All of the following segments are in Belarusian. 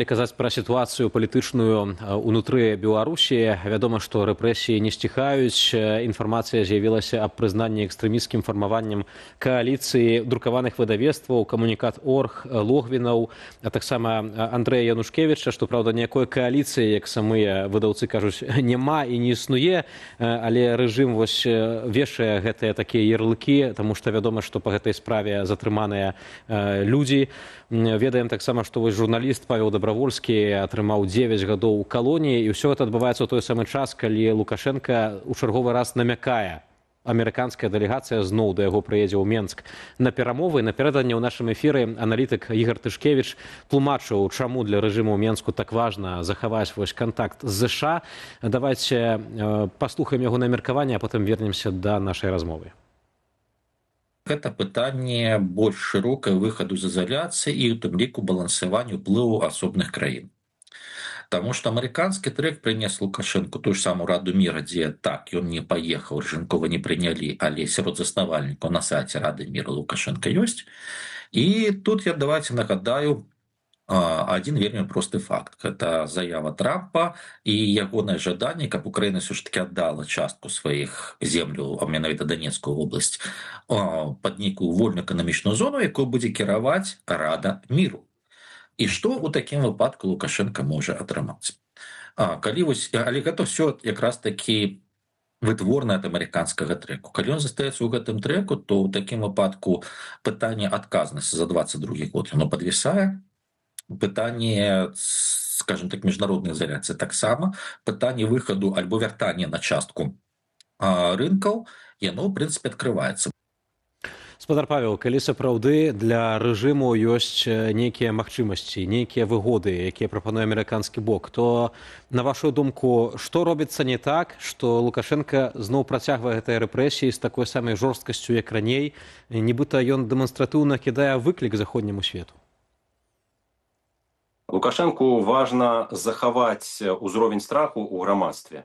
Казаць пра сітуацыю палітычную ўнутры Беларусі, вядома, што рэпрэсіі не сціхаюць. Інфармацыя з'явілася аб прызнанні экстрэмісцкім фармаваннем кааліцыі друкаваных выдавецтваў, камунікат.орг, Логвінаў, а таксама Андрэя Янушкевіча, што, праўда, ніякой кааліцыі, як самыя выдаўцы кажуць, няма і не існуе, але рэжым вешае гэтыя такія ярлыкі, таму што вядома, што па гэтай справе затрыманыя людзі. Ведаем таксама, што журналіст Павел Добравольскі атрымаў 9 гадоў у калоніі, і ўсё гэта адбываецца ў той самы час, калі Лукашенка ў чарговы раз намякае. Амерыканская дэлегацыя зноў да яго прыедзе ў Менск на перамовы. Напярэдадні ў нашым эфіры аналітык Ігор Тышкевіч тлумачыў, чаму для рэжыму ў Менску так важна захаваць кантакт з ЗША. Давайце паслухаем ягонае меркаванне, а потым вернемся да нашай размовы. Гэта пытанне больш шырокае выхаду з ізаляцыі і у тым ліку балансавання ўплыву асобных краін. Таму што амерыканскі трэк прынес Лукашэнку тую ж самую Раду міра, дзе так, ён не паехаў, рыжынкова не прынялі, але сярод заснавальнікаў на сайце Рады міра Лукашенка ёсць. І тут я давайте нагадаю один вельмі просты факт. Гэта заява Трампа і ягонае жаданне, каб Украіна ўсё ж таки аддала частку сваіх земляў, а менавіта Донецкую вобласць, пад нейкую вольную эканамічную зону, якую будзе кіраваць Рада міру. І што ў такім выпадку Лукашенка можа атрымаць? Але гэта ўсё якраз такі вытворна ад амерыканскага трэку. Калі ён застаецца ў гэтым трэку, то ў такім выпадку пытанне адказнасці за 22 год оно падвісае. Пытанне, скажем так, міжнароднай ізаляцыі таксама, пытанне выхаду альбо вяртання на частку рынкаў, яно, ў прынцыпе, адкрываецца. Спадар Павел, калі сапраўды для рэжыму ёсць нейкія магчымасці, нейкія выгоды, якія прапануе амерыканскі бок, то, на вашу думку, што робіцца не так, што Лукашенка зноў працягвае гэтыя рэпрэсіі з такой самай жорсткасцю, як раней, нібыта ён дэманстратыўна кідае выклік заходняму свету? Лукашэнку важна захаваць узровень страху ў грамадстве.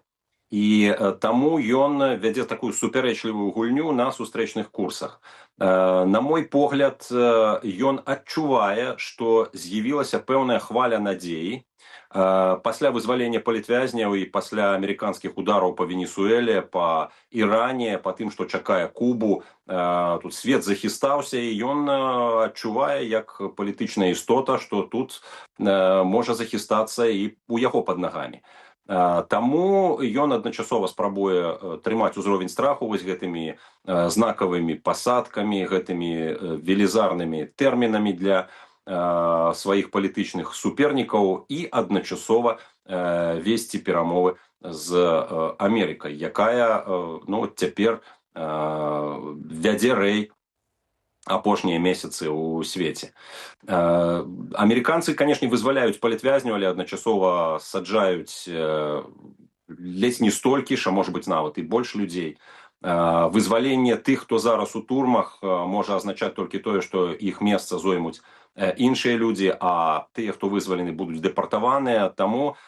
І таму ён вядзе такую супярэчлівую гульню на сустрэчных курсах. На мой погляд, ён адчувае, што з'явілася пэўная хваля надзеі. Пасля вызвалення палітвязняў і пасля амерыканскіх удараў па Венесуэле, па Іране, па тым, што чакае Кубу, тут свет захістаўся, і ён адчувае як палітычная істота, што тут можа захістацца і у яго пад нагамі. Таму ён адначасова спрабуе трымаць узровень страху вось гэтымі знакавымі пасадкамі, гэтымі велізарнымі тэрмінамі для сваіх палітычных супернікаў і адначасова весці перамовы з Амерыкай, якая цяпер вядзе рэй апошнія месяцы ў свеце. Амерыканцы, канешне, вызваляюць палітвязню, але адначасова саджаюць ледзь не столькі ж, а можа быць нават і больш людзей. Вызваленне тых, хто зараз у турмах, можа азначаць толькі тое, што іх месца зоймуць іншыя людзі, а тыя, хто вызвалены, будуць дэпартаваныя. Таму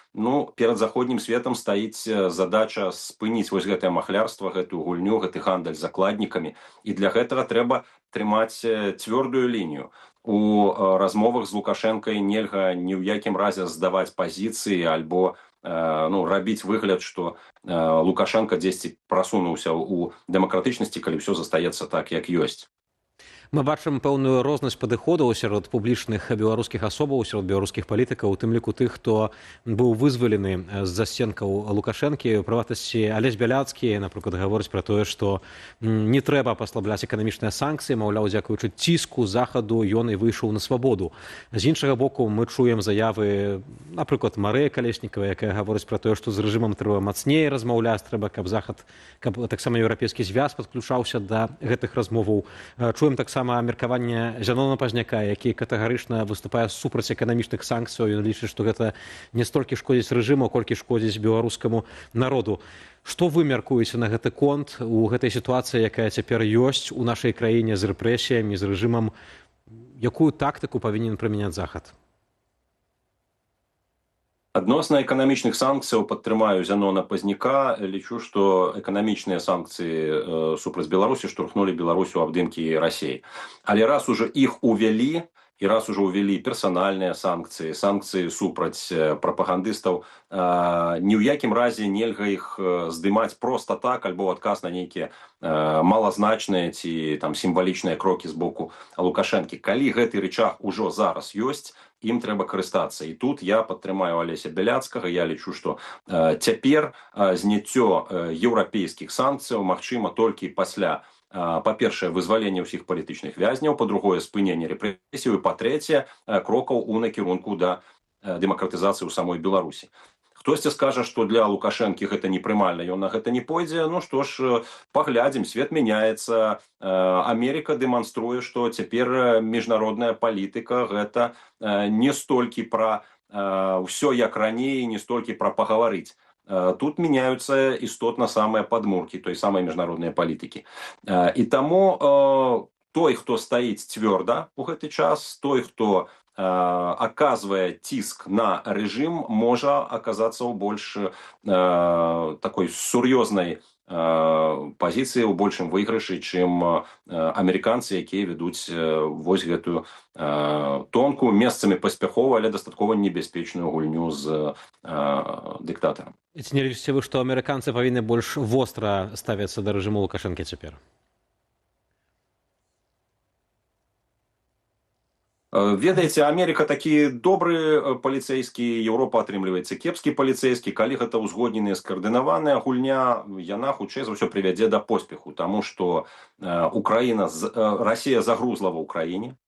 перад заходнім светам стаіць задача спыніць вось гэтае махлярства, гэтую гульню, гэты гандаль закладнікамі. І для гэтага трэба трымаць цвёрдую лінію. У размовах з Лукашэнкай нельга ні ў якім разе здаваць пазіцыі альбо рабіць выгляд, што Лукашенка дзесьці прасунуўся ў дэмакратычнасці, калі ўсё застаецца так, як ёсць. Мы бачым пэўную рознасць падыходаў сярод публічных беларускіх асобаў, сярод беларускіх палітыкаў, у тым ліку тых, хто быў вызвалены з засценкаў Лукашэнкі. У прыватнасці Алесь Бяляцкі, напрыклад, гаворыць пра тое, што не трэба паслабляць эканамічныя санкцыі, маўляў, дзякуючы ціску захаду ён і выйшаў на свабоду. З іншага боку, мы чуем заявы, напрыклад, Марыі Калеснікавай, якая гаворыць пра тое, што з рэжымам трэба мацней размаўляць, трэба, каб захад, каб таксама еўрапейскі звяз падключаўся да гэтых размоваў. Чуем таксама меркаванне Зянона Пазняка, які катэгарычна выступае супраць эканамічных санкцыяў. Ён лічыць, што гэта не столькі шкодзіць рэжыму, колькі шкодзіць беларускаму народу. Што вы мяркуеце на гэты конт у гэтай сітуацыі, якая цяпер ёсць у нашай краіне з рэпрэсіямі, з рэжымам? Якую тактыку павінен прымяняць захад? Адносна эканамічных санкцыяў падтрымаю Зянона Пазняка. Лічу, што эканамічныя санкцыі супраць Беларусі штурхнулі Беларусь у абдымкі Расіі. Але раз уже іх увялі, і раз ужо ўвялі персанальныя санкцыі супраць прапагандыстаў, ні ў якім разе нельга іх здымаць проста так альбо ў адказ на нейкія малазначныя ці там сімвалічныя крокі з боку Лукашэнкі. Калі гэты рычаг ужо зараз ёсць, ім трэба карыстацца. І тут я падтрымаю Алеся Бяляцкага. Я лічу, што цяпер зняццё еўрапейскіх санкцыяў магчыма толькі пасля, па-першае, вызвалення ўсіх палітычных вязняў, па-другое, спынення рэпрэсій, і па-трэцяе, крокаў у накірунку да дэмакратызацыі ў самой Беларусі. Хтосьці скажа, што для Лукашэнкі гэта непрымальна, ён на гэта не пойдзе. Ну што ж, паглядзім, свет мяняецца. Амерыка дэманструе, што цяпер міжнародная палітыка гэта не столькі пра ўсё як раней, не столькі пра пагаварыць. Тут меняются істотна самыя падмуркі той самай міжнароднай палітыкі. І таму той, хто стаіць цвёрда ў гэты час, той, хто аказвае ціск на рэжым, можа аказацца ў больш такой сур'ёзнай пазіцыі, ў большым выйгрышы, чым амерыканцы, якія вядуць вось гэтую тонкую, месцамі паспяховую, але дастаткова небяспечную гульню з дыктатарам. Ці не лічыце вы, што амерыканцы павінны больш востра ставіцца да рэжыму Лукашэнкі цяпер? Ведаеце, Амерыка такі добры паліцэйскі, Еўропа атрымліваецца кепскі паліцэйскі. Калі гэта ўзгодненая, скаардынаваная гульня, яна хутчэй за ўсё прывядзе да поспеху, таму што Расія загрузла ва ўкраіне.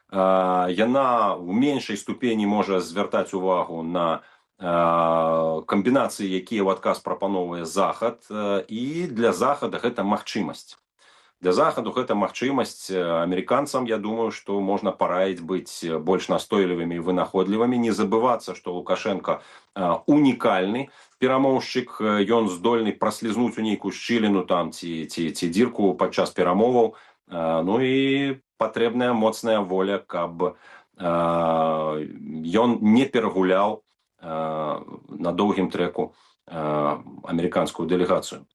Яна ў меншай ступені можа звяртаць увагу на камбінацыі, якія ў адказ прапановвае Захад, і для Захада гэта магчымасць. Для Захаду гэта магчымасць. Амерыканцам, я думаю, што можна параіць быць больш настойлівымі і вынаходлівымі, не забывацца, што Лукашенко унікальны перамоўшчык, ён здольны праслізнуць у нейкую шчыліну там ці дзірку падчас перамоваў. Ну і патрэбная моцная воля, каб ён не перагуляў на доўгім трэку амерыканскую дэлегацыю.